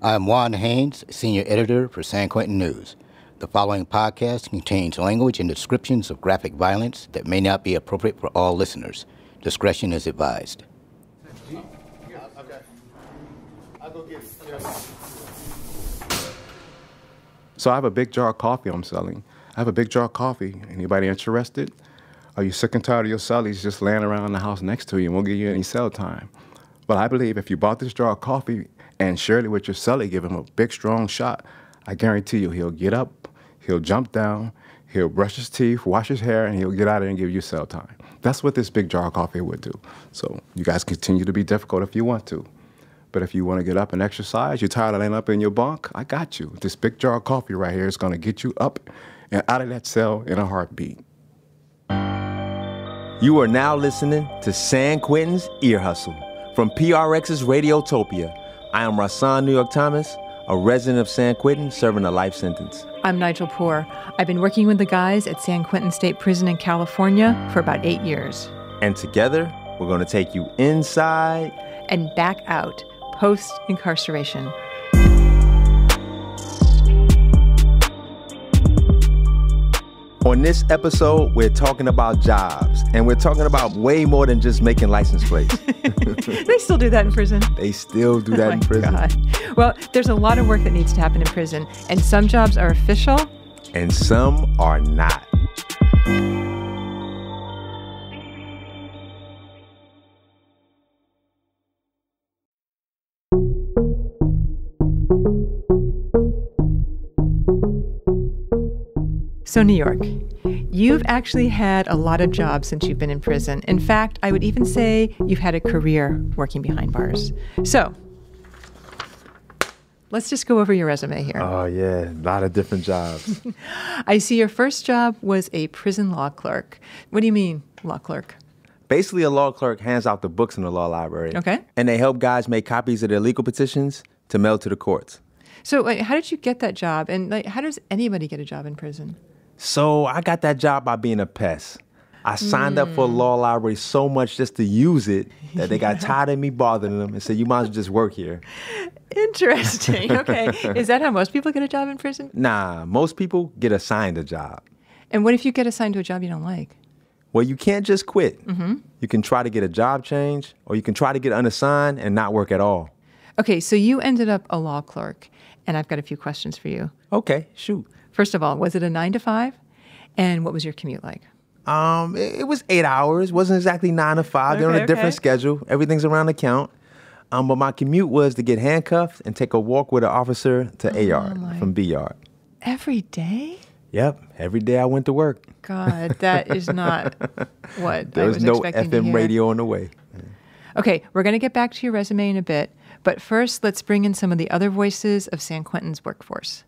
I'm Juan Haynes, Senior Editor for San Quentin News. The following podcast contains language and descriptions of graphic violence that may not be appropriate for all listeners. Discretion is advised. Okay. I'll go get it. So I have a big jar of coffee I'm selling. I have a big jar of coffee. Anybody interested? Are you sick and tired of your cellies just laying around the house next to you and won't give you any cell time? Well, I believe if you bought this jar of coffee and shared it with your cellie, give him a big, strong shot, I guarantee you he'll get up, he'll jump down, he'll brush his teeth, wash his hair, and he'll get out there and give you cell time. That's what this big jar of coffee would do. So you guys continue to be difficult if you want to. But if you want to get up and exercise, you're tired of laying up in your bunk, I got you. This big jar of coffee right here is going to get you up and out of that cell in a heartbeat. You are now listening to San Quentin's Ear Hustle from PRX's Radiotopia. I am Rasan New York Thomas, a resident of San Quentin serving a life sentence. I'm Nigel Poor. I've been working with the guys at San Quentin State Prison in California for about 8 years. And together, we're going to take you inside and back out post-incarceration. On this episode, we're talking about jobs, and we're talking about way more than just making license plates. They still do that in prison. They still do that in prison. God. Well, there's a lot of work that needs to happen in prison, and some jobs are official. And some are not. So, New York, you've actually had a lot of jobs since you've been in prison. In fact, I would even say you've had a career working behind bars. So, let's just go over your resume here. Oh, yeah, a lot of different jobs. I see your first job was a prison law clerk. What do you mean, law clerk? Basically, a law clerk hands out the books in the law library. Okay. And they help guys make copies of their legal petitions to mail to the courts. So, how did you get that job? And how does anybody get a job in prison? So I got that job by being a pest. I signed up for a law library so much just to use it that they got tired of me bothering them and said, you might as well just work here. Interesting. Okay. Is that how most people get a job in prison? Nah, most people get assigned a job. And what if you get assigned to a job you don't like? Well, you can't just quit. Mm-hmm. You can try to get a job change, or you can try to get unassigned and not work at all. Okay, so you ended up a law clerk, and I've got a few questions for you. Okay, shoot. First of all, was it a 9 to 5? And what was your commute like? It was 8 hours. Wasn't exactly 9 to 5. They're on a different schedule. Everything's around the count. But my commute was to get handcuffed and take a walk with an officer to A yard from B yard. Every day? Yep. Every day I went to work. God, that is not what there I was was no expecting to FM hear. radio on the way. Okay, we're going to get back to your resume in a bit. But first, let's bring in some of the other voices of San Quentin's workforce.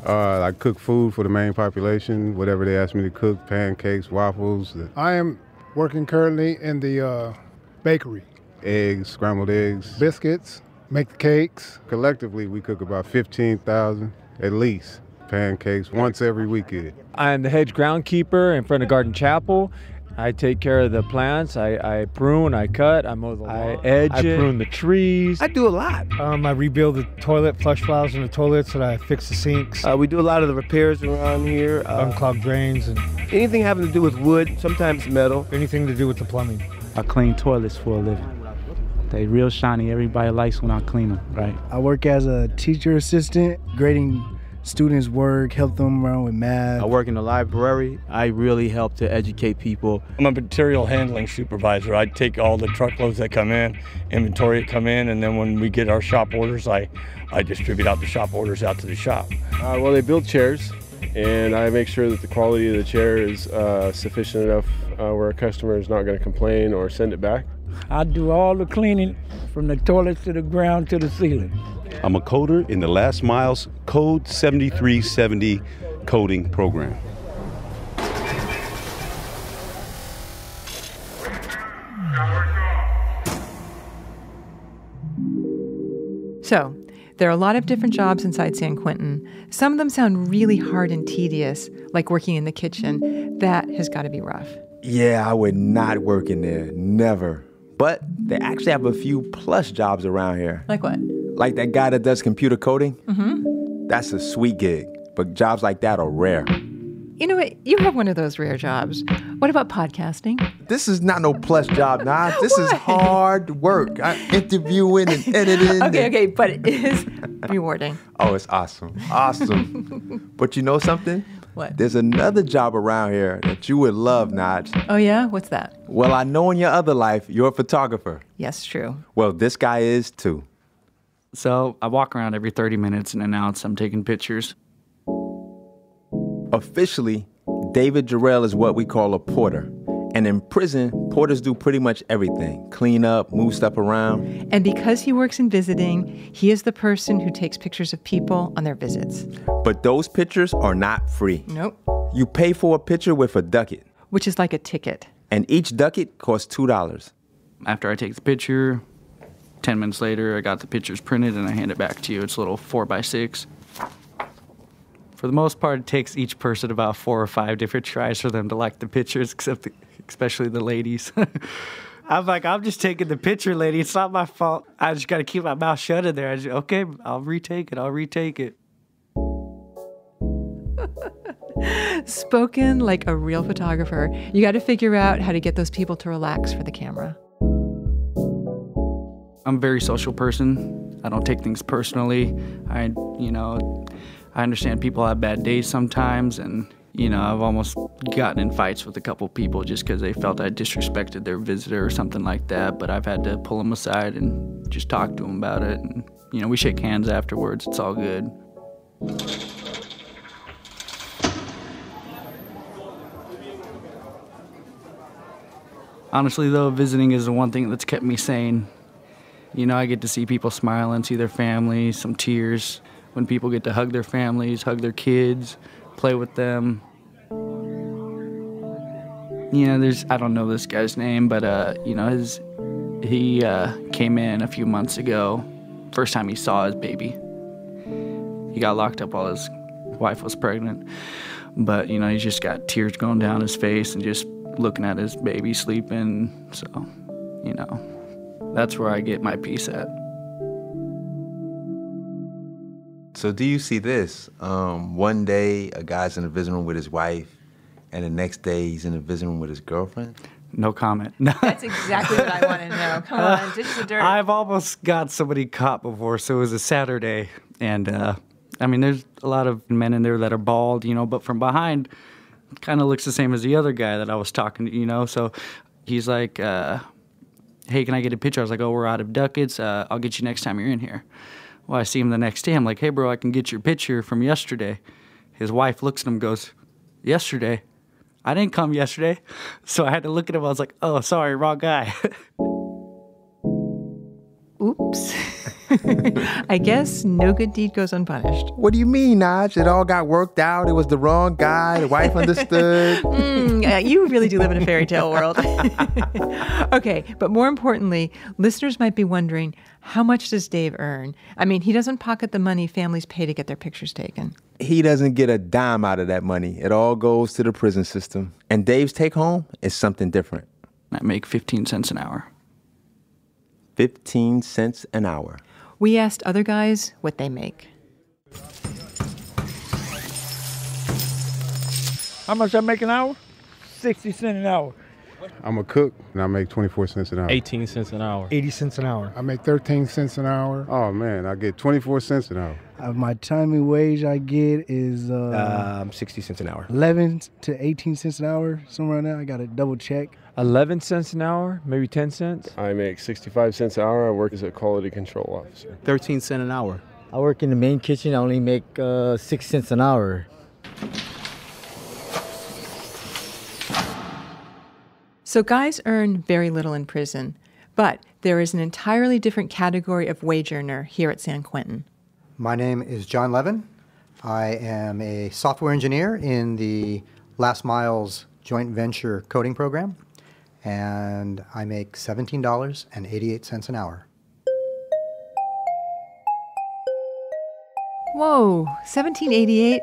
I cook food for the main population, whatever they ask me to cook, pancakes, waffles. I am working currently in the bakery. Eggs, scrambled eggs. Biscuits, make the cakes. Collectively, we cook about 15,000 at least pancakes once every weekend. I'm the hedge groundkeeper in front of Garden Chapel. I take care of the plants. I prune, I cut, I mow the lawn, I edge I prune the trees. I do a lot. I rebuild the toilet, flush valves in the toilets, and I fix the sinks. We do a lot of the repairs around here. Unclog drains. And anything having to do with wood, sometimes metal. Anything to do with the plumbing. I clean toilets for a living. They real shiny. Everybody likes when I clean them, right? I work as a teacher assistant, grading students' work, help them around with math. I work in the library. I really help to educate people. I'm a material handling supervisor. I take all the truckloads that come in, inventory that come in, and then when we get our shop orders, I distribute out the shop orders out to the shop. Well, they build chairs, and I make sure that the quality of the chair is sufficient enough where a customer is not going to complain or send it back. I do all the cleaning from the toilets to the ground to the ceiling. I'm a coder in the Last Mile's Code 7370 coding program. So, there are a lot of different jobs inside San Quentin. Some of them sound really hard and tedious, like working in the kitchen. That has got to be rough. Yeah, I would not work in there. Never. But they actually have a few plus jobs around here. Like what? Like that guy that does computer coding. Mm-hmm. That's a sweet gig, but jobs like that are rare. You know what? You have one of those rare jobs. What about podcasting? This is not no plus job, nah. This is hard work. Interviewing and editing. Okay, but it is rewarding. Oh, it's awesome. Awesome. But you know something? What? There's another job around here that you would love, Naj. Oh, yeah? What's that? Well, I know in your other life, you're a photographer. Yes, true. Well, this guy is too. So I walk around every 30 minutes and announce I'm taking pictures. Officially, David Jarrell is what we call a porter. And in prison, porters do pretty much everything. Clean up, move stuff around. And because he works in visiting, he is the person who takes pictures of people on their visits. But those pictures are not free. Nope. You pay for a picture with a ducat. Which is like a ticket. And each ducat costs $2. After I take the picture, 10 minutes later, I got the pictures printed and I hand it back to you. It's a little 4x6. For the most part, it takes each person about 4 or 5 different tries for them to like the pictures, especially the ladies. I'm like, I'm just taking the picture, lady. It's not my fault. I just got to keep my mouth shut in there. Okay, I'll retake it. Spoken like a real photographer. You got to figure out how to get those people to relax for the camera. I'm a very social person. I don't take things personally. I understand people have bad days sometimes, and, I've almost gotten in fights with a couple people just because they felt I disrespected their visitor or something like that, but I've had to pull them aside and just talk to them about it, and, we shake hands afterwards. It's all good. Honestly, though, visiting is the one thing that's kept me sane. I get to see people smile and see their families, some tears. When people get to hug their families, hug their kids, play with them. I don't know this guy's name, but, he came in a few months ago. First time he saw his baby. He got locked up while his wife was pregnant. But, he just got tears going down his face and just looking at his baby sleeping. So, that's where I get my peace at. So do you see this? One day, a guy's in the visiting room with his wife, and the next day, he's in the visiting room with his girlfriend? No comment. That's exactly what I want to know. Come on, ditch the dirt. I've almost got somebody caught before, so it was a Saturday. And, there's a lot of men in there that are bald, but from behind, kind of looks the same as the other guy that I was talking to, So he's like, hey, can I get a picture? I was like, oh, we're out of ducats. I'll get you next time you're in here. Well, I see him the next day. I'm like, hey, bro, I can get your picture from yesterday. His wife looks at him and goes, yesterday? I didn't come yesterday. So I had to look at him. I was like, oh, sorry, wrong guy. Oops. I guess no good deed goes unpunished. What do you mean, Naj? It all got worked out. It was the wrong guy. The wife understood. You really do live in a fairy tale world. Okay, but more importantly, listeners might be wondering, how much does Dave earn? He doesn't pocket the money families pay to get their pictures taken. He doesn't get a dime out of that money. It all goes to the prison system. And Dave's take home is something different. I make 15 cents an hour. 15 cents an hour. We asked other guys what they make. How much I make an hour? 60 cents an hour. I'm a cook, and I make 24 cents an hour. 18 cents an hour. 80 cents an hour. I make 13 cents an hour. Oh, man, I get 24 cents an hour. My timely wage I get is 60 cents an hour. 11 to 18 cents an hour, somewhere around there. I got to double check. 11 cents an hour, maybe 10 cents. I make 65 cents an hour. I work as a quality control officer. 13 cents an hour. I work in the main kitchen. I only make 6 cents an hour. So guys earn very little in prison, but there is an entirely different category of wage earner here at San Quentin. My name is John Levin. I am a software engineer in the Last Miles joint venture coding program, and I make $17.88 an hour. Whoa, $17.88?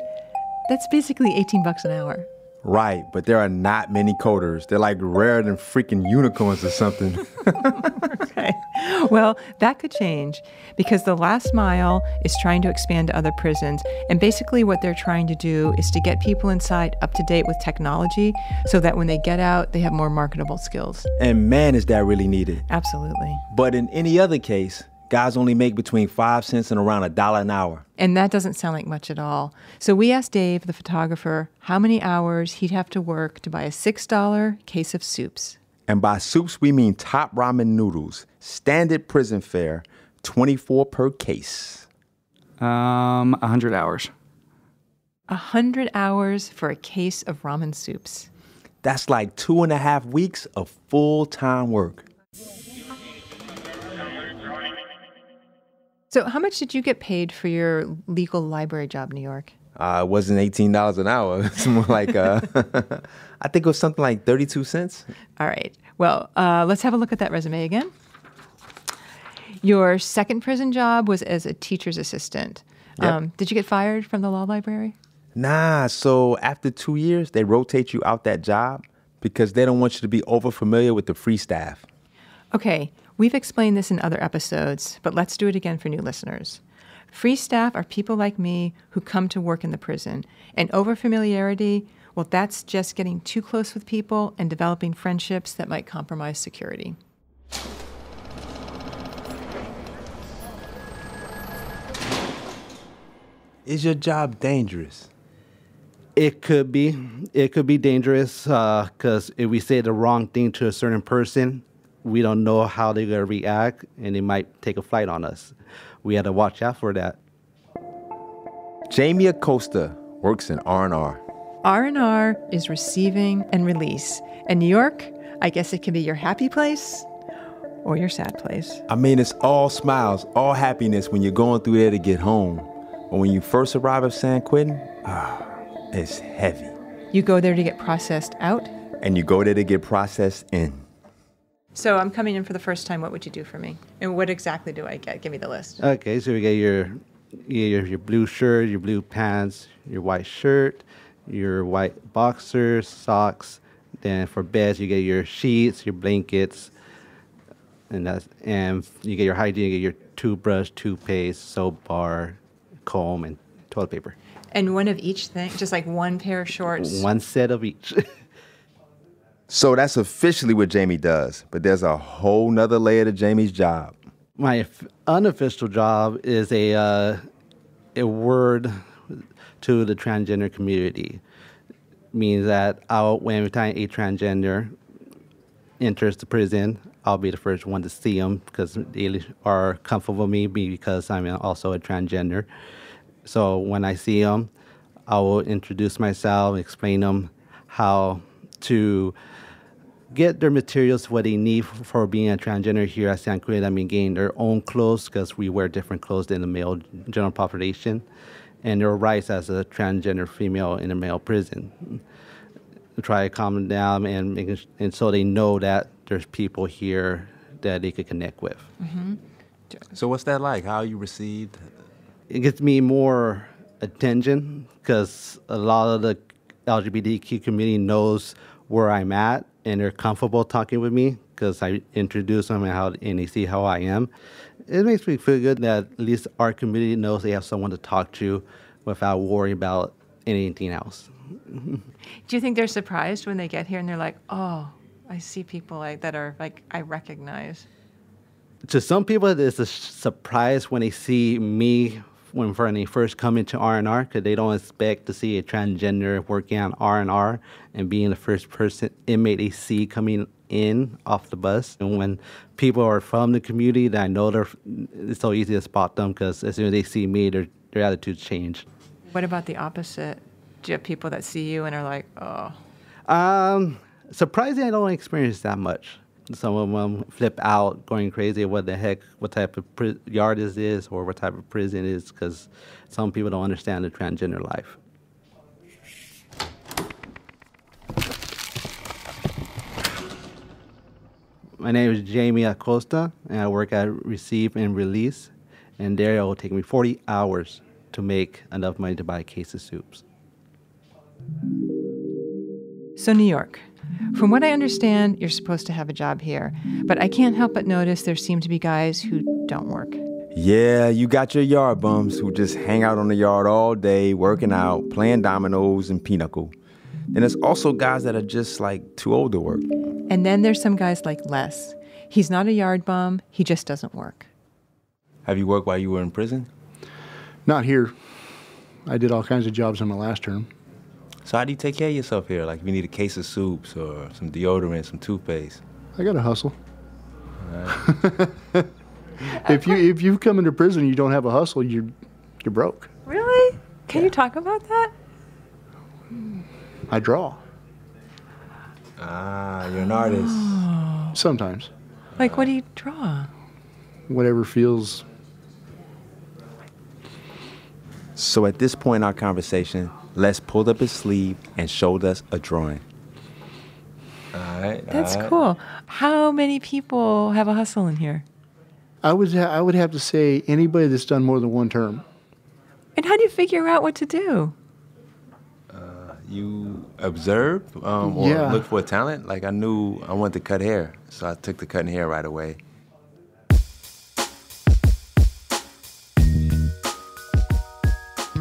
That's basically $18 an hour. Right, but there are not many coders. They're like rarer than freaking unicorns or something. Okay. Well, that could change because the last mile is trying to expand to other prisons. And basically what they're trying to do is to get people inside up to date with technology so that when they get out, they have more marketable skills. And man, is that really needed. Absolutely. But in any other case, guys only make between 5 cents and around $1 an hour. And that doesn't sound like much at all. So we asked Dave, the photographer, how many hours he'd have to work to buy a $6 case of soups. And by soups, we mean top ramen noodles, standard prison fare, $24 per case. 100 hours. 100 hours for a case of ramen soups. That's like 2.5 weeks of full-time work. So how much did you get paid for your legal library job in New York? It wasn't $18 an hour. It's more like, I think it was something like 32 cents. All right. Well, let's have a look at that resume again. Your second prison job was as a teacher's assistant. Yep. Did you get fired from the law library? Nah, so after 2 years, they rotate you out that job because they don't want you to be over familiar with the free staff. Okay, we've explained this in other episodes, but let's do it again for new listeners. Free staff are people like me who come to work in the prison. And overfamiliarity, well, that's just getting too close with people and developing friendships that might compromise security. Is your job dangerous? It could be. It could be dangerous because if we say the wrong thing to a certain person, we don't know how they're going to react, and they might take a flight on us. We have to watch out for that. Jamie Acosta works in R&R. R&R is receiving and release. And New York, I guess it can be your happy place or your sad place. I mean, it's all smiles, all happiness when you're going through there to get home. But when you first arrive at San Quentin, it's heavy. You go there to get processed out? And you go there to get processed in. So I'm coming in for the first time. What would you do for me? And what exactly do I get? Give me the list. Okay, so we get your blue shirt, your blue pants, your white shirt, your white boxers, socks. Then for beds, you get your sheets, your blankets, and you get your hygiene. You get your toothbrush, toothpaste, soap bar, comb, and toilet paper. And one of each thing, just like one pair of shorts. One set of each. So that's officially what Jamie does, but there's a whole nother layer to Jamie's job. My unofficial job is a word to the transgender community. Means that every time a transgender enters the prison, I'll be the first one to see them because they are comfortable with me because I'm also a transgender. So when I see them, I will introduce myself, explain them how to get their materials, what they need for being a transgender here at San Quentin. I mean, getting their own clothes because we wear different clothes than the male general population, and their rights as a transgender female in a male prison. Try to calm them down and so they know that there's people here that they could connect with. Mm-hmm. So what's that like? How are you received? It gets me more attention because a lot of the LGBTQ community knows where I'm at and they're comfortable talking with me because I introduce them and they see how I am. It makes me feel good that at least our community knows they have someone to talk to without worrying about anything else. Do you think they're surprised when they get here and they're like, oh, I see people that are I recognize? To some people, it's a surprise when they see me when they first come into R&R because they don't expect to see a transgender working on R&R and being the first person inmate they see coming in off the bus. And when people are from the community, that I know it's so easy to spot them because as soon as they see me, their attitudes change. What about the opposite? Do you have people that see you and are like, oh? Surprisingly, I don't experience that much. Some of them flip out, going crazy. What the heck? What type of yard is this, or what type of prison it is? Because some people don't understand the transgender life. My name is Jamie Acosta, and I work at Receive and Release. And there, it will take me 40 hours to make enough money to buy a case of soups. So New York. From what I understand, you're supposed to have a job here, but I can't help but notice there seem to be guys who don't work. Yeah, you got your yard bums who just hang out on the yard all day, working out, playing dominoes and pinochle. And there's also guys that are just like too old to work. And then there's some guys like Les. He's not a yard bum, he just doesn't work. Have you worked while you were in prison? Not here. I did all kinds of jobs in my last term. So how do you take care of yourself here? Like if you need a case of soups or some deodorant, some toothpaste? I got to hustle. If you come into prison and you don't have a hustle, you're broke. Really? Can you talk about that? I draw. Ah, you're an artist. Sometimes. Like, what do you draw? Whatever feels. So at this point in our conversation, Les pulled up his sleeve and showed us a drawing. All right. That's cool. How many people have a hustle in here? I would have to say anybody that's done more than one term. And how do you figure out what to do? You observe or look for a talent? Like I knew I wanted to cut hair, so I took to cutting hair right away.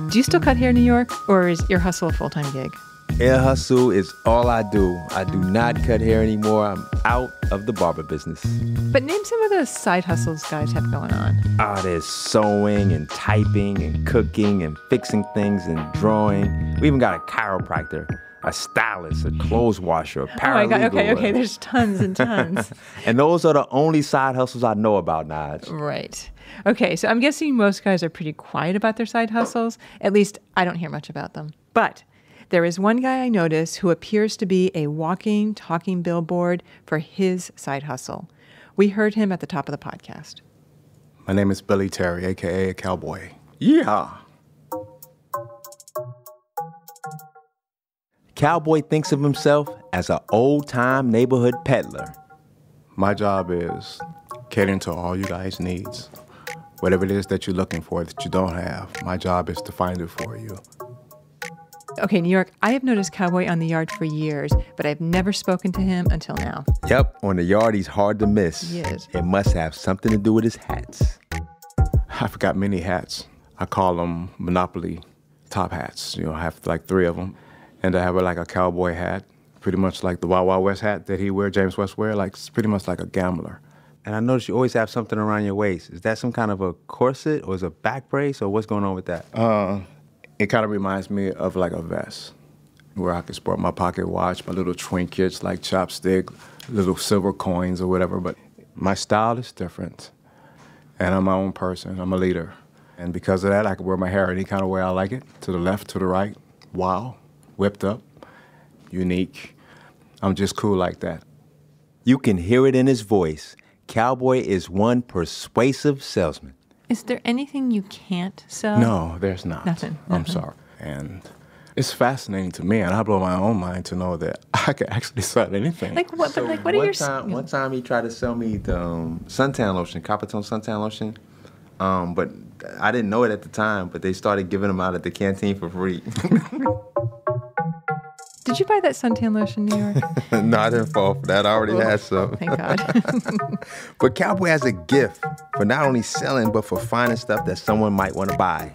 Do you still cut hair in New York, or is your hustle a full-time gig? Hair hustle is all I do. I do not cut hair anymore. I'm out of the barber business. But name some of the side hustles guys have going on. There's sewing and typing and cooking and fixing things and drawing. We even got a chiropractor, a stylist, a clothes washer, a paralegal. Oh my God, okay, there's tons and tons. And those are the only side hustles I know about, Naj. Right. Okay, so I'm guessing most guys are pretty quiet about their side hustles. At least I don't hear much about them. But there is one guy I notice who appears to be a walking, talking billboard for his side hustle. We heard him at the top of the podcast. My name is Billy Terry, a.k.a. a cowboy. Yeah. Cowboy thinks of himself as an old-time neighborhood peddler. My job is catering to all you guys' needs. Whatever it is that you're looking for that you don't have, my job is to find it for you. Okay, New York, I have noticed Cowboy on the yard for years, but I've never spoken to him until now. Yep, on the yard he's hard to miss. He is. It must have something to do with his hats. I've got many hats. I call them Monopoly top hats. I have like 3 of them. And I have like a cowboy hat, pretty much like the Wild Wild West hat that James West wear, like it's pretty much like a gambler. And I notice you always have something around your waist. Is that some kind of a corset or is it a back brace or what's going on with that? It kind of reminds me of like a vest where I can sport my pocket watch, my little trinkets like chopstick, little silver coins or whatever. But my style is different. And I'm my own person. I'm a leader. And because of that, I can wear my hair any kind of way I like it, to the left, to the right, wow, whipped up, unique. I'm just cool like that. You can hear it in his voice. Cowboy is one persuasive salesman. Is there anything you can't sell? No, there's not. Nothing. I'm sorry. And it's fascinating to me, and I blow my own mind to know that I can actually sell anything. Like what? But like, what are your? One time he tried to sell me the suntan lotion, Coppertone suntan lotion, but I didn't know it at the time. But they started giving them out at the canteen for free. Did you buy that suntan lotion, New York? No, I didn't fall for that. I already had some. Thank God. But Cowboy has a gift for not only selling, but for finding stuff that someone might want to buy.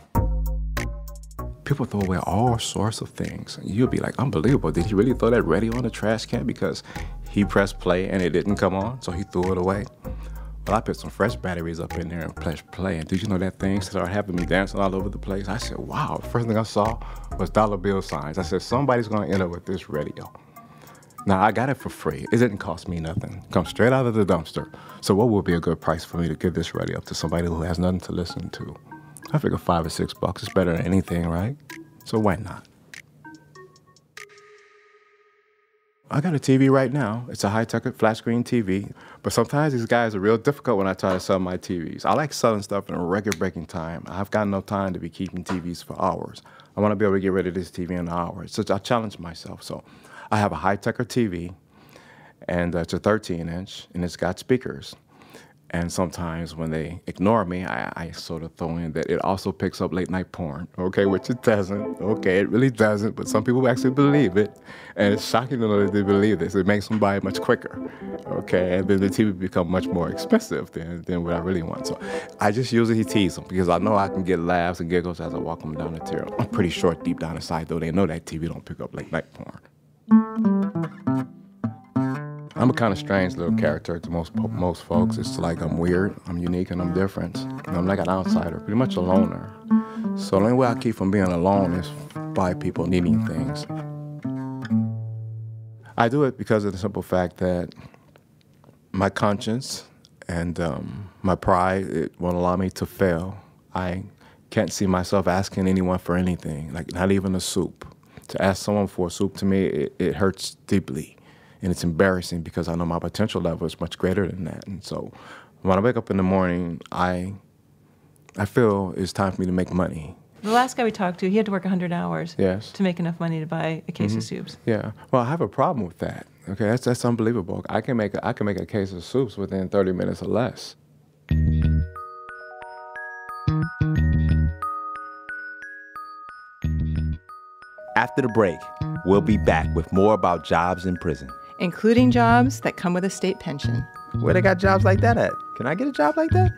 People throw away all sorts of things. And you'll be like, unbelievable. Did he really throw that radio in the trash can? Because he pressed play and it didn't come on, so he threw it away. Well, I put some fresh batteries up in there and pressed play. And did you know that thing started having me dancing all over the place? I said, wow. The first thing I saw was dollar bill signs. I said, somebody's going to end up with this radio. Now, I got it for free. It didn't cost me nothing. It comes straight out of the dumpster. So what would be a good price for me to give this radio up to somebody who has nothing to listen to? I figure $5 or $6 is better than anything, right? So why not? I got a TV right now. It's a high-tech flat screen TV. But sometimes these guys are real difficult when I try to sell my TVs. I like selling stuff in a record-breaking time. I've got no time to be keeping TVs for hours. I want to be able to get rid of this TV in an hour. So I challenge myself. So I have a high-tech TV, and it's a 13-inch, and it's got speakers. And sometimes when they ignore me, I sort of throw in that it also picks up late night porn, okay, which it doesn't. Okay, it really doesn't, but some people actually believe it. And it's shocking to know that they believe this. It makes them buy it much quicker, okay? And then the TV become much more expensive than what I really want. So I just usually tease them because I know I can get laughs and giggles as I walk them down the tier. I'm pretty sure deep down inside, though, they know that TV don't pick up late night porn. I'm a kind of strange little character to most folks. It's like I'm weird, I'm unique, and I'm different. And I'm like an outsider, pretty much a loner. So the only way I keep from being alone is by people needing things. I do it because of the simple fact that my conscience and my pride, it won't allow me to fail. I can't see myself asking anyone for anything, like not even a soup. To ask someone for a soup, to me, it hurts deeply. And it's embarrassing because I know my potential level is much greater than that. And so when I wake up in the morning, I feel it's time for me to make money. The last guy we talked to, he had to work 100 hours Yes. to make enough money to buy a case of soups. Yeah. Well, I have a problem with that. Okay, that's unbelievable. I can make a case of soups within 30 minutes or less. After the break, we'll be back with more about jobs in prison. Including jobs that come with a state pension. Where they got jobs like that at? Can I get a job like that?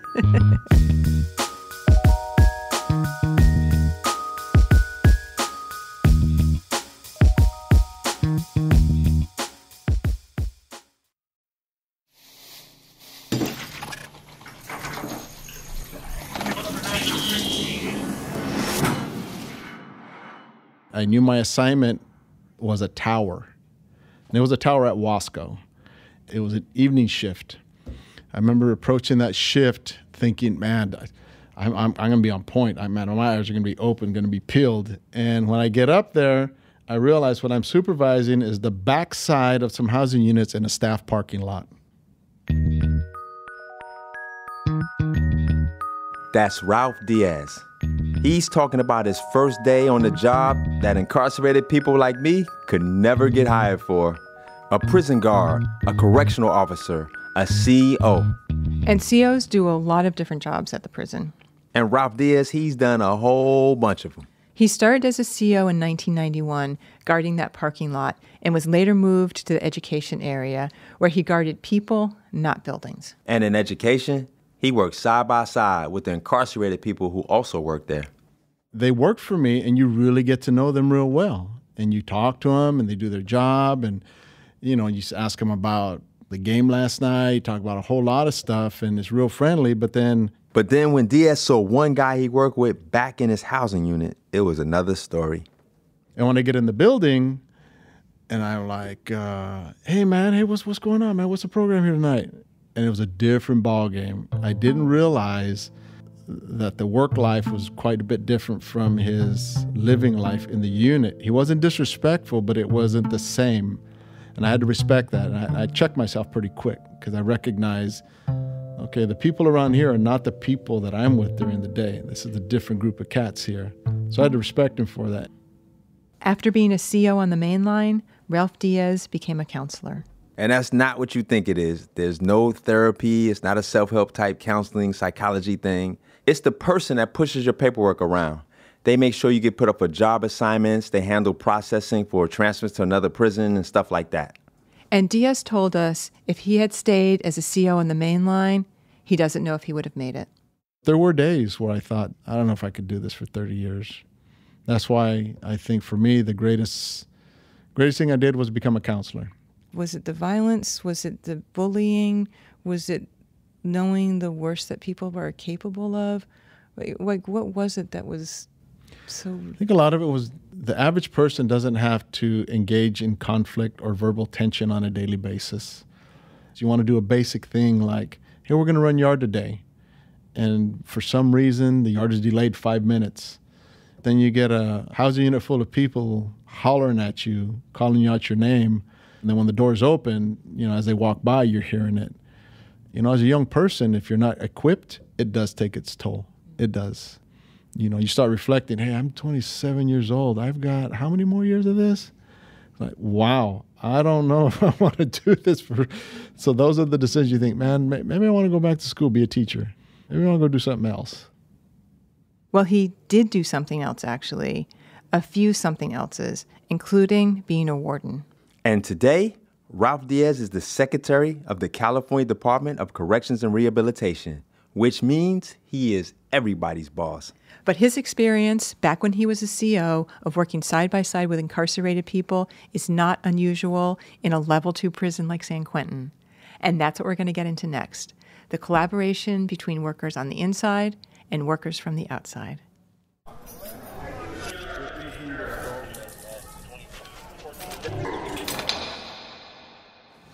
I knew my assignment was a tower. And it was a tower at Wasco. It was an evening shift. I remember approaching that shift thinking, man, I'm going to be on point. My eyes are going to be open, going to be peeled. And when I get up there, I realize what I'm supervising is the backside of some housing units in a staff parking lot. That's Ralph Diaz. He's talking about his first day on the job that incarcerated people like me could never get hired for. A prison guard, a correctional officer, a CO. And COs do a lot of different jobs at the prison. And Ralph Diaz, he's done a whole bunch of them. He started as a CO in 1991, guarding that parking lot, and was later moved to the education area, where he guarded people, not buildings. And in education, he worked side by side with the incarcerated people who also worked there. They work for me, and you really get to know them real well. And you talk to them, and they do their job, and you just ask them about the game last night, you talk about a whole lot of stuff, and it's real friendly, But then when Diaz saw one guy he worked with back in his housing unit, it was another story. And when I get in the building, and I'm like, hey, man, what's going on, man? What's the program here tonight? And it was a different ball game. I didn't realize that the work life was quite a bit different from his living life in the unit. He wasn't disrespectful, but it wasn't the same. And I had to respect that. And I checked myself pretty quick because I recognized, okay, the people around here are not the people that I'm with during the day. This is a different group of cats here. So I had to respect him for that. After being a CO on the main line, Ralph Diaz became a counselor. And that's not what you think it is. There's no therapy. It's not a self-help type counseling, psychology thing. It's the person that pushes your paperwork around. They make sure you get put up for job assignments. They handle processing for transfers to another prison and stuff like that. And Diaz told us if he had stayed as a CO on the main line, he doesn't know if he would have made it. There were days where I thought, I don't know if I could do this for 30 years. That's why I think for me, the greatest thing I did was become a counselor. Was it the violence? Was it the bullying? Was it knowing the worst that people were capable of? Like, what was it that was so... I think a lot of it was the average person doesn't have to engage in conflict or verbal tension on a daily basis. You want to do a basic thing like, hey, we're going to run yard today. And for some reason, the yard is delayed 5 minutes. Then you get a housing unit full of people hollering at you, calling you out your name. And then when the doors open, as they walk by, you're hearing it. As a young person, if you're not equipped, it does take its toll. It does. You start reflecting, hey, I'm 27 years old. I've got how many more years of this? Like, wow, I don't know if I want to do this so those are the decisions you think, man, maybe I want to go back to school, be a teacher. Maybe I want to go do something else. Well, he did do something else, actually. A few something elses, including being a warden. And today, Ralph Diaz is the secretary of the California Department of Corrections and Rehabilitation, which means he is everybody's boss. But his experience, back when he was a CO, of working side by side with incarcerated people is not unusual in a level 2 prison like San Quentin. And that's what we're going to get into next. The collaboration between workers on the inside and workers from the outside.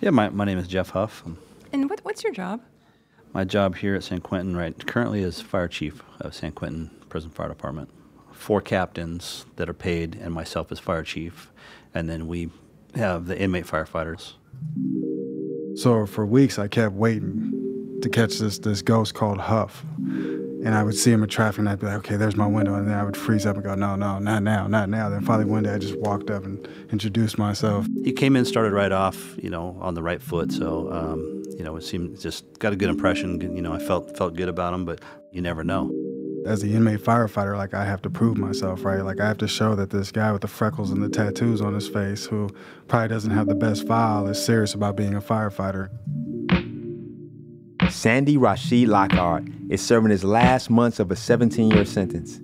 Yeah, my name is Jeff Huff. And what's your job? My job here at San Quentin currently is fire chief of San Quentin Prison Fire Department. 4 captains that are paid and myself as fire chief. And then we have the inmate firefighters. So for weeks I kept waiting to catch this ghost called Huff. And I would see him in traffic and I'd be like, okay, there's my window. And then I would freeze up and go, no, not now, not now. Then finally one day I just walked up and introduced myself. He came in, started right off, on the right foot. So, it seemed just got a good impression. I felt good about him, but you never know. As the inmate firefighter, I have to prove myself, right? I have to show that this guy with the freckles and the tattoos on his face, who probably doesn't have the best file, is serious about being a firefighter. Sandy Rashid Lockhart is serving his last months of a 17-year sentence.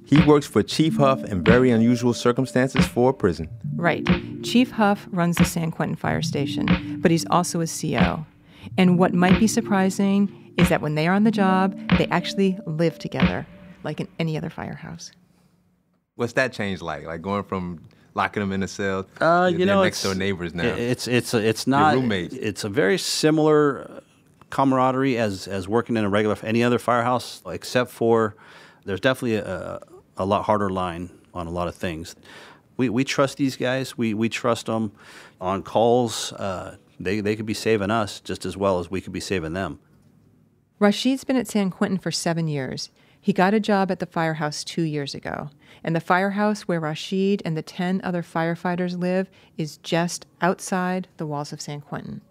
He works for Chief Huff in very unusual circumstances for a prison. Right. Chief Huff runs the San Quentin Fire Station, but he's also a CO. And what might be surprising is that when they are on the job, they actually live together, like in any other firehouse. What's that change like? Like going from locking them in a cell, next door neighbors now. It's not roommates. It's a very similar camaraderie as working in any other firehouse, except for there's definitely a lot harder line on a lot of things. We trust these guys. We trust them on calls. They could be saving us just as well as we could be saving them. Rashid's been at San Quentin for 7 years. He got a job at the firehouse 2 years ago. And the firehouse where Rashid and the 10 other firefighters live is just outside the walls of San Quentin.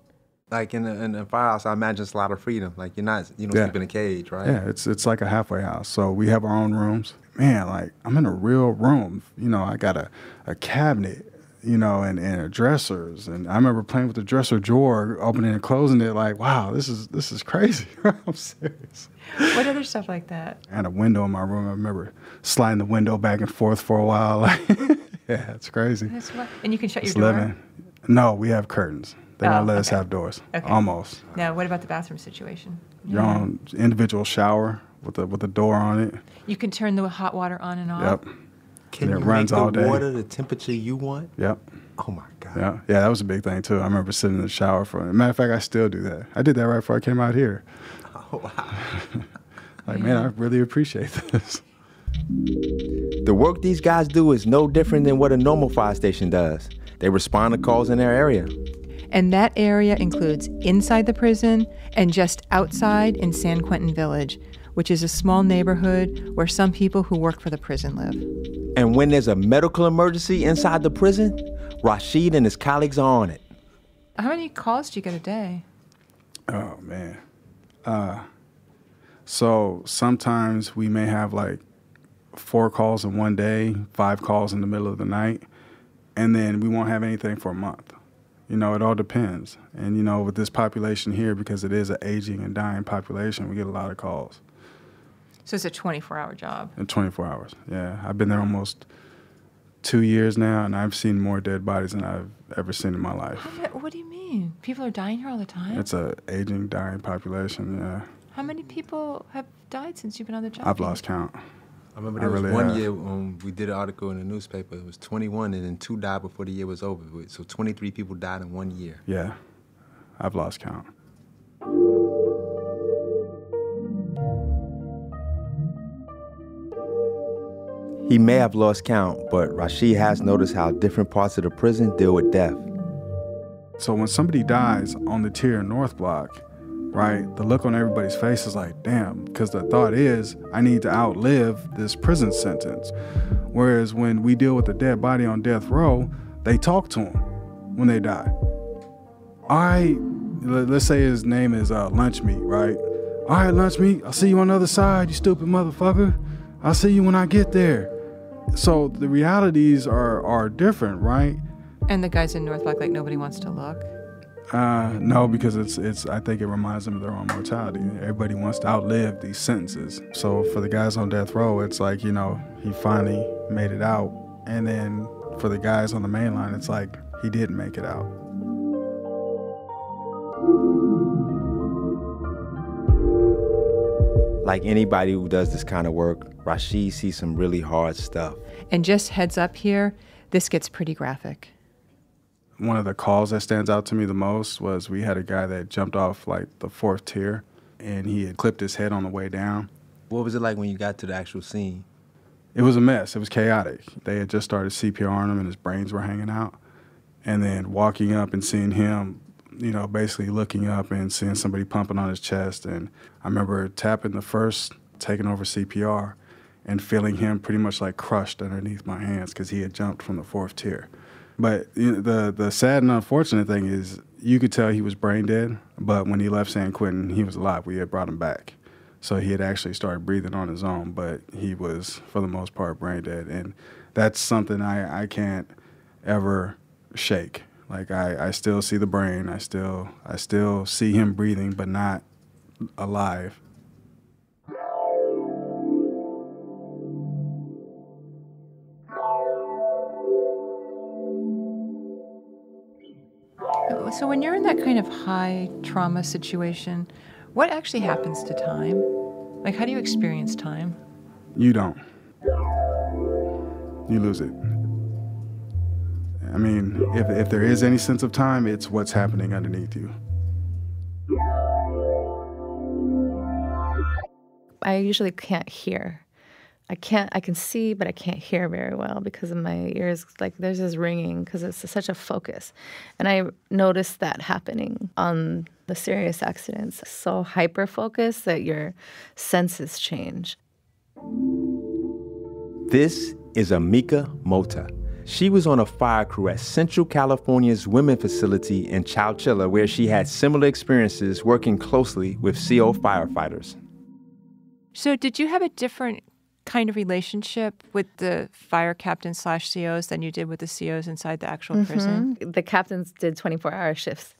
Like in a firehouse, I imagine it's a lot of freedom. Like you don't sleep in a cage, right? Yeah, it's like a halfway house. So we have our own rooms. Man, I'm in a real room. I got a cabinet, and dressers. And I remember playing with the dresser drawer, opening and closing it. Like, wow, this is crazy. I'm serious. What other stuff like that? I had a window in my room. I remember sliding the window back and forth for a while. Yeah, it's crazy. And you can shut your door? Living. No, we have curtains. They don't let us have doors. Okay. Almost. Now, what about the bathroom situation? Your own individual shower with a door on it. You can turn the hot water on and off. Yep. Can you make the water the temperature you want? Yep. Oh my God. Yeah, that was a big thing too. I remember sitting in the shower matter of fact, I still do that. I did that right before I came out here. Oh wow. Man, I really appreciate this. The work these guys do is no different than what a normal fire station does. They respond to calls in their area. And that area includes inside the prison and just outside in San Quentin Village, which is a small neighborhood where some people who work for the prison live. And when there's a medical emergency inside the prison, Rashid and his colleagues are on it. How many calls do you get a day? Oh, man. So sometimes we may have 4 calls in one day, 5 calls in the middle of the night, and then we won't have anything for a month. It all depends. And, with this population here, because it is an aging and dying population, we get a lot of calls. So it's a 24-hour job? In 24 hours, yeah. I've been there almost 2 years now, and I've seen more dead bodies than I've ever seen in my life. What do you mean? People are dying here all the time? It's an aging, dying population, yeah. How many people have died since you've been on the job? I've lost count. I remember there was one year we did an article in the newspaper. It was 21, and then 2 died before the year was over. So 23 people died in 1 year. Yeah, I've lost count. He may have lost count, but Rashid has noticed how different parts of the prison deal with death. So when somebody dies on the Tier North Block, right, the look on everybody's face is like, damn, because the thought is, I need to outlive this prison sentence. Whereas when we deal with a dead body on death row, they talk to him. when they die. Let's say his name is Lunch Meat, right? All right, Lunch Meat, I'll see you on the other side, you stupid motherfucker. I'll see you when I get there. So the realities are different, right? And the guys in North Block, like nobody wants to look? No, because it's. I think it reminds them of their own mortality. Everybody wants to outlive these sentences. So for the guys on death row, it's like, you know, he finally made it out. And then for the guys on the main line, it's like he didn't make it out. Like anybody who does this kind of work, Rashid sees some really hard stuff. And just heads up here, this gets pretty graphic. One of the calls that stands out to me the most was we had a guy that jumped off like the 4th tier and he had clipped his head on the way down. What was it like when you got to the actual scene? It was a mess. It was chaotic. They had just started CPRing him and his brains were hanging out. And then walking up and seeing him, you know, basically looking up and seeing somebody pumping on his chest. And I remember tapping the first, taking over CPR and feeling him pretty much like crushed underneath my hands because he had jumped from the 4th tier. But you know, the sad and unfortunate thing is you could tell he was brain dead, but when he left San Quentin, he was alive. We had brought him back. So he had actually started breathing on his own, but he was, for the most part, brain dead. And that's something I can't ever shake. Like, I still see the brain. I still see him breathing, but not alive. So when you're in that kind of high trauma situation, what actually happens to time? Like, how do you experience time? You don't. You lose it. I mean, if there is any sense of time, it's what's happening underneath you. I usually can't hear. I can see, but I can't hear very well because of my ears. Like, there's this ringing because it's such a focus. And I noticed that happening on the serious accidents. So hyper-focused that your senses change. This is Amika Mota. She was on a fire crew at Central California's women facility in Chowchilla, where she had similar experiences working closely with CO firefighters. So did you have a different kind of relationship with the fire captain / COs than you did with the COs inside the actual prison? The captains did 24-hour shifts.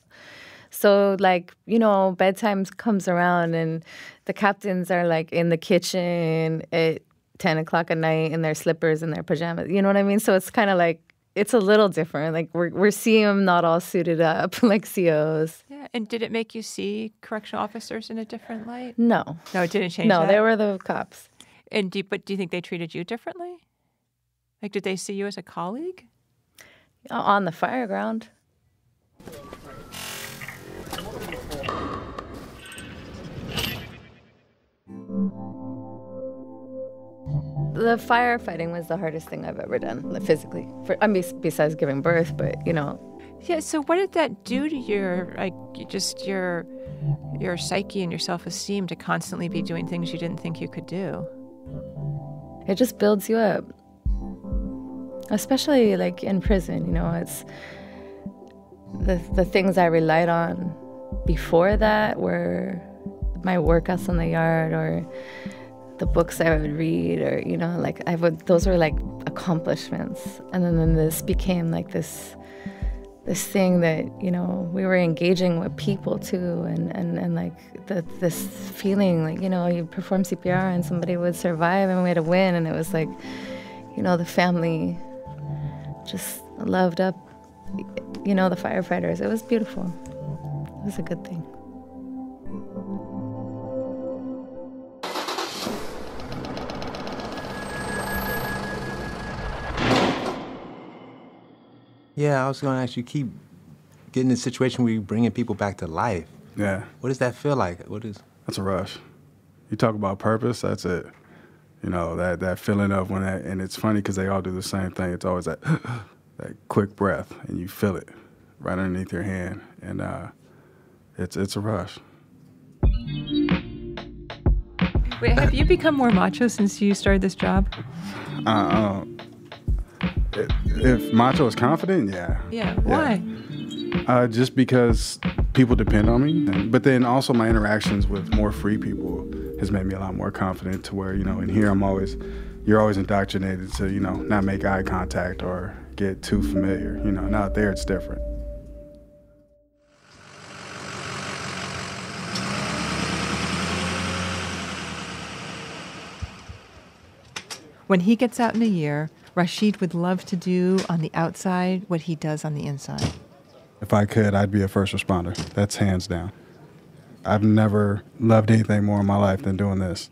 So, like, you know, bedtime comes around and the captains are, like, in the kitchen at 10 o'clock at night in their slippers and their pajamas. You know what I mean? So it's kind of like, it's a little different. Like, we're seeing them not all suited up like COs. Yeah. And did it make you see correctional officers in a different light? No. No, it didn't change No, that? they were the cops. And do you think they treated you differently? Like, did they see you as a colleague? On the fire ground. The firefighting was the hardest thing I've ever done, like, physically. Besides giving birth, but, you know. Yeah, so what did that do to your, like, just your psyche and your self-esteem to constantly be doing things you didn't think you could do? It just builds you up. Especially, like, in prison, you know, it's the things I relied on before that were my workouts in the yard or the books I would read, or, you know, like, those were like accomplishments. And then this became like this thing that, you know, we were engaging with people too, and like this feeling like, you know, you perform CPR and somebody would survive and we had to win, and it was like, you know, the family just loved up, you know, the firefighters. It was beautiful. It was a good thing. Yeah, I was going to ask you, keep getting in a situation where you're bringing people back to life. Yeah. What does that feel like? That's a rush. You talk about purpose, that's it. You know, that feeling of when that, and it's funny because they all do the same thing. It's always that that quick breath, and you feel it right underneath your hand, and it's a rush. Wait, have you become more macho since you started this job? If macho is confident, yeah. Yeah. Why? Just because people depend on me. But then also my interactions with more free people has made me a lot more confident to where, in here you're always indoctrinated to, not make eye contact or get too familiar. And out there it's different. When he gets out in a year, Rashid would love to do on the outside what he does on the inside. If I could, I'd be a first responder. That's hands down. I've never loved anything more in my life than doing this.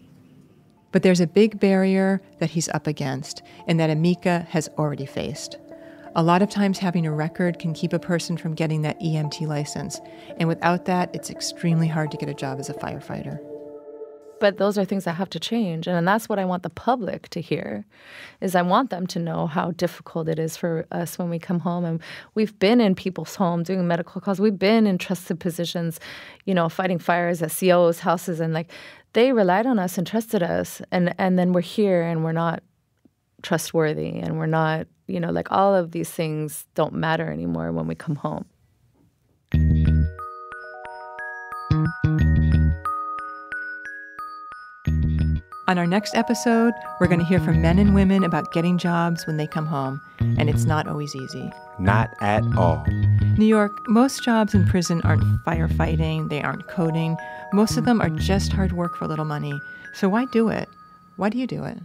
But there's a big barrier that he's up against and that Amika has already faced. A lot of times having a record can keep a person from getting that EMT license. And without that, it's extremely hard to get a job as a firefighter. But those are things that have to change. And that's what I want the public to hear, is I want them to know how difficult it is for us when we come home. And we've been in people's homes doing medical calls. We've been in trusted positions, fighting fires at COs' houses. And they relied on us and trusted us. And then we're here and we're not trustworthy. And we're not, all of these things don't matter anymore when we come home. On our next episode, we're going to hear from men and women about getting jobs when they come home, and it's not always easy. Not at all. New York, most jobs in prison aren't firefighting, they aren't coding. Most of them are just hard work for little money. So why do it? Why do you do it?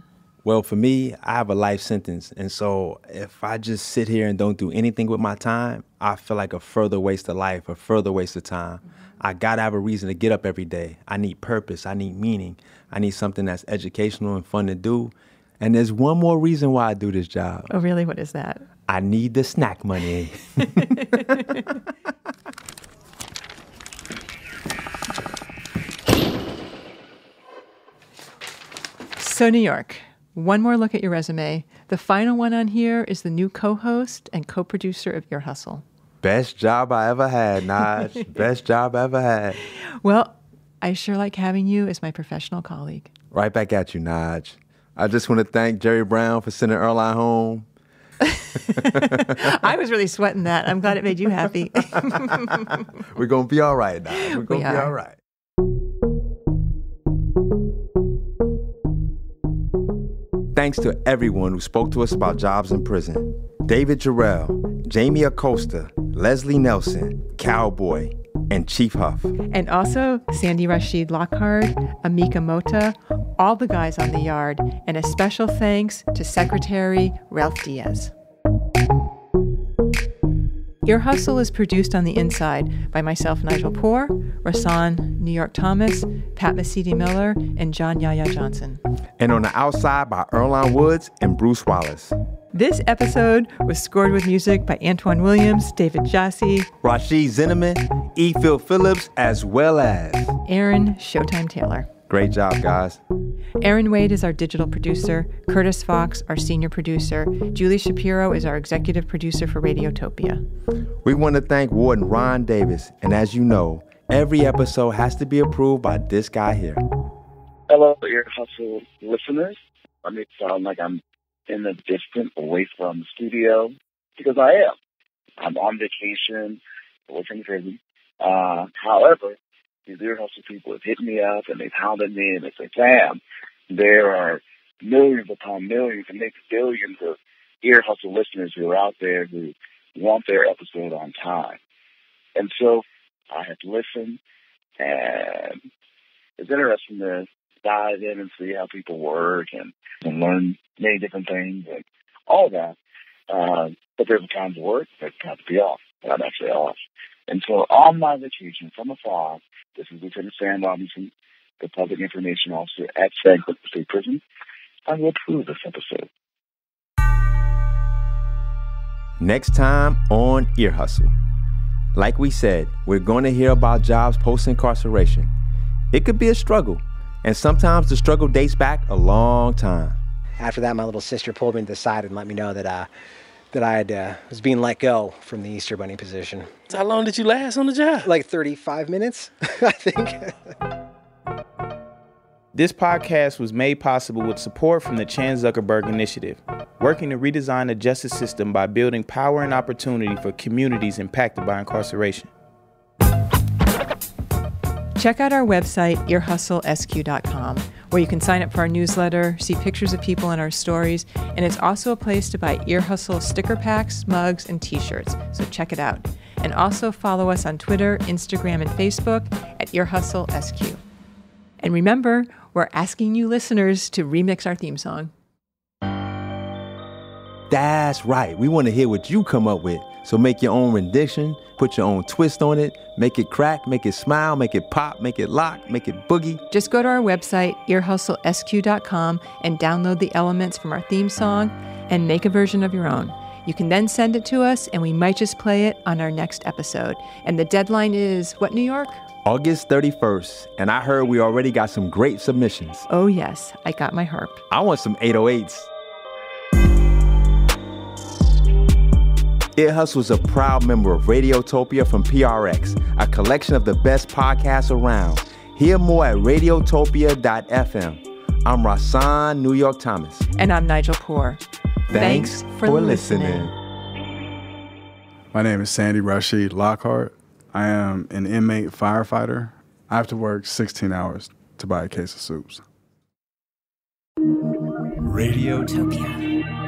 Well, for me, I have a life sentence, and so if I just sit here and don't do anything with my time, I feel like a further waste of life, a further waste of time. I gotta have a reason to get up every day. I need purpose, I need meaning. I need something that's educational and fun to do. And there's one more reason why I do this job. Oh, really? What is that? I need the snack money. So, New York, one more look at your resume. The final one on here is the new co-host and co-producer of Ear Hustle. Best job I ever had, Naj. Best job I ever had. Well, I sure like having you as my professional colleague. Right back at you, Naj. I just want to thank Jerry Brown for sending Earline home. I was really sweating that. I'm glad it made you happy. We're going to be all right, Naj. We're going to be all right. Thanks to everyone who spoke to us about jobs in prison. David Jarrell, Jamie Acosta, Leslie Nelson, Cowboy, and Chief Huff. And also Sandy Rashid Lockhart, Amika Mota, all the guys on the yard, and a special thanks to Secretary Ralph Diaz. Ear Hustle is produced on the inside by myself, Nigel Poor, Rasan New York Thomas, Pat Mesiti-Miller, and John Yaya Johnson. And on the outside by Earlonne Woods and Bruce Wallace. This episode was scored with music by Antoine Williams, David Jassy, Rashid Zinneman, E. Phil Phillips, as well as Aaron Showtime Taylor. Great job, guys. Aaron Wade is our digital producer, Curtis Fox, our senior producer, Julie Shapiro is our executive producer for Radiotopia. We want to thank Warden Ron Davis, and as you know, every episode has to be approved by this guy here. Hello, Ear Hustle listeners. I may sound like I'm in the distant, away from the studio, because I am. I'm on vacation, away from prison. However, these Ear Hustle people have hit me up and they've hounded me and they say, Sam, there are millions upon millions and maybe billions of Ear Hustle listeners who are out there who want their episode on time. And so I had to listen, and it's interesting to dive in and see how people work and learn many different things and all that. But there's a time to work, there's a time to be off. And I'm actually off. And so on my vacation from afar, this is Lieutenant Sam Robinson, the Public Information Officer at San Quentin State Prison. I will approve this episode. Next time on Ear Hustle. Like we said, we're going to hear about jobs post-incarceration. It could be a struggle, and sometimes the struggle dates back a long time. After that, my little sister pulled me to the side and let me know that I was being let go from the Easter Bunny position. So how long did you last on the job? Like 35 minutes, I think. This podcast was made possible with support from the Chan Zuckerberg Initiative. working to redesign the justice system by building power and opportunity for communities impacted by incarceration. Check out our website, earhustlesq.com, where you can sign up for our newsletter, see pictures of people in our stories, and it's also a place to buy Ear Hustle sticker packs, mugs, and t-shirts, so check it out. And also follow us on Twitter, Instagram, and Facebook at earhustlesq. And remember, we're asking you listeners to remix our theme song. That's right. We want to hear what you come up with. So make your own rendition, put your own twist on it, make it crack, make it smile, make it pop, make it lock, make it boogie. Just go to our website, earhustlesq.com, and download the elements from our theme song and make a version of your own. You can then send it to us, and we might just play it on our next episode. And the deadline is, what, New York? August 31st. And I heard we already got some great submissions. Oh, yes. I got my harp. I want some 808s. Ear Hustle is a proud member of Radiotopia from PRX, a collection of the best podcasts around. Hear more at radiotopia.fm. I'm Rasan New York Thomas. And I'm Nigel Poor. Thanks for listening. My name is Sandy Rashid Lockhart. I am an inmate firefighter. I have to work 16 hours to buy a case of soups. Radiotopia.